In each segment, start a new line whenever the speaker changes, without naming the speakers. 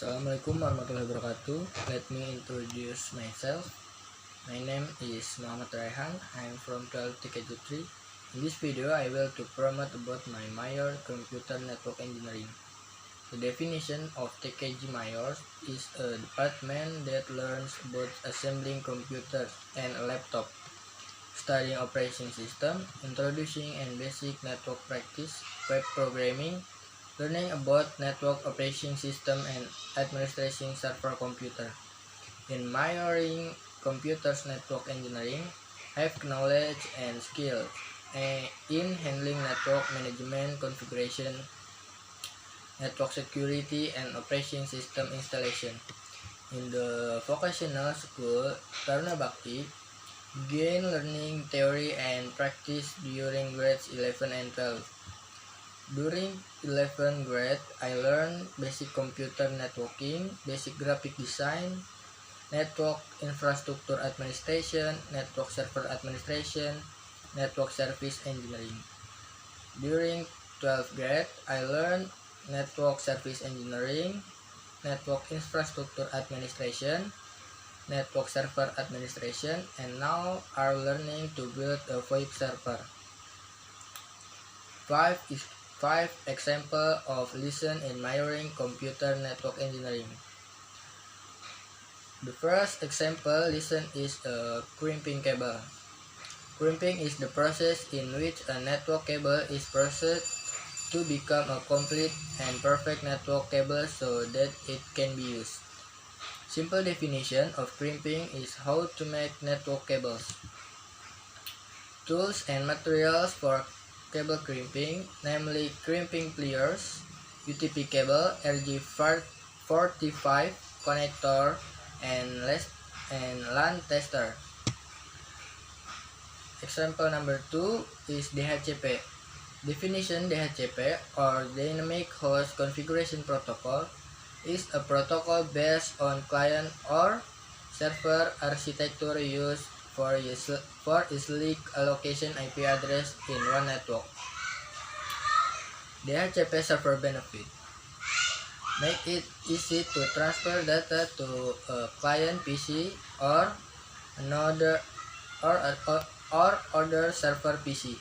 Assalamualaikum warahmatullahi wabarakatuh. Let me introduce myself. My name is Muhammad Raihan. I am from 12 TKJ3. In this video, I will to promote about my major computer network engineering. The definition of TKJ major is a department that learns about assembling computers and a laptop, studying operation system, introducing and basic network practice, web programming, learning about network operation system and administration server computer. In majoring computers network engineering, have knowledge and skills in handling network management, configuration, network security, and operation system installation. In the vocational school, Taruna Bhakti gain learning theory and practice during grades 11 and 12. During 11th grade, I learned basic computer networking, basic graphic design, network infrastructure administration, network server administration, network service engineering. During 12th grade, I learned network service engineering, network infrastructure administration, network server administration, and now are learning to build a VoIP server. 5 example of lesson in majoring computer network engineering. The first example lesson is a crimping cable. Crimping is the process in which a network cable is processed to become a complete and perfect network cable so that it can be used. Simple definition of crimping is how to make network cables. Tools and materials for cable crimping, namely crimping pliers, UTP cable, RJ45 connector, and LAN tester. Example number 2 is DHCP. Definition: DHCP or Dynamic Host Configuration Protocol is a protocol based on client or server architecture used for easily allocation IP address in one network. DHCP server benefit: make it easy to transfer data to a client PC or another other server PC.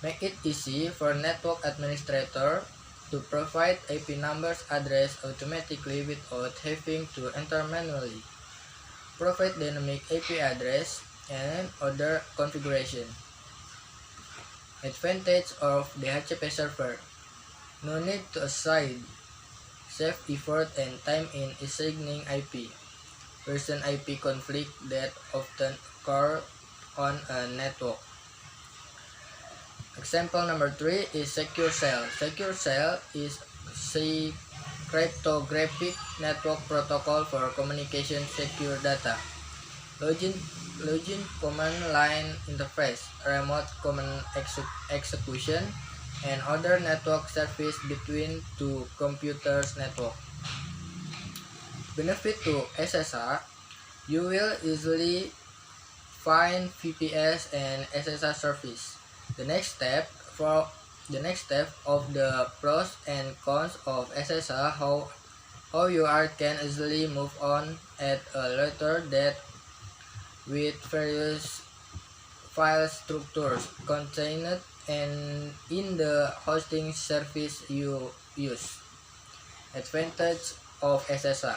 Make it easy for network administrator to provide IP numbers address automatically without having to enter manually. Provide dynamic IP address and other configuration. Advantage of DHCP server: no need to assign, save effort and time in assigning IP. Version IP conflict that often occur on a network. Example number 3 is Secure Shell. Secure Shell is a cryptographic network protocol for communication secure data. Login command line interface, remote command execution, and other network service between two computers network. Benefit to SSH: you will easily find VPS and SSH service. The next step of the pros and cons of SSH, how you can easily move on at a later date with various file structures contained and in the hosting service you use. Advantage of SSH: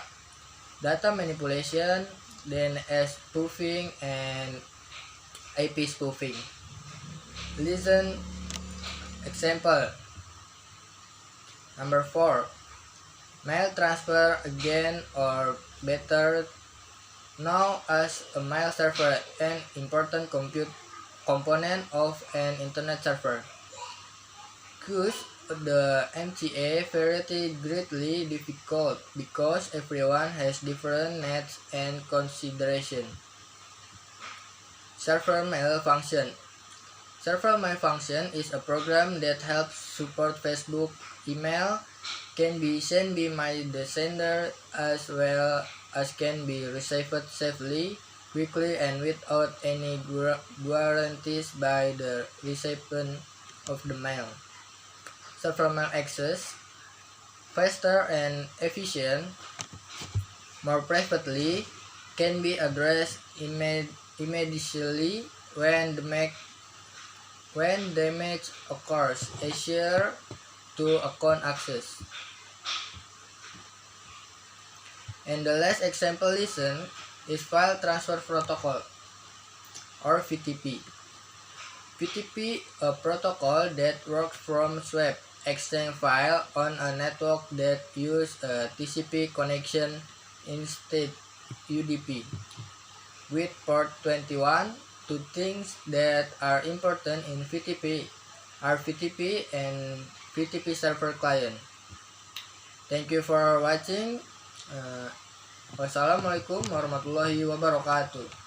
data manipulation, DNS spoofing, and IP spoofing. Listen example number 4. Mail transfer again, or better known as a mail server, an important component of an internet server. Cause the MTA variety greatly difficult because everyone has different needs and consideration. Server mail function. Server mail function is a program that helps support Facebook. Email can be sent by the sender as well as can be received safely, quickly, and without any guarantees by the recipient of the mail. Server mail access. faster and efficient, more privately, can be addressed immediately when damage occurs, easier to account access. And the last example lesson is File Transfer Protocol, or VTP. VTP, a protocol that works from swap exchange file on a network that use a TCP connection instead UDP. With port 21, two things that are important in VTP are VTP and VTP server client. Thank you for watching. Wassalamualaikum warahmatullahi wabarakatuh.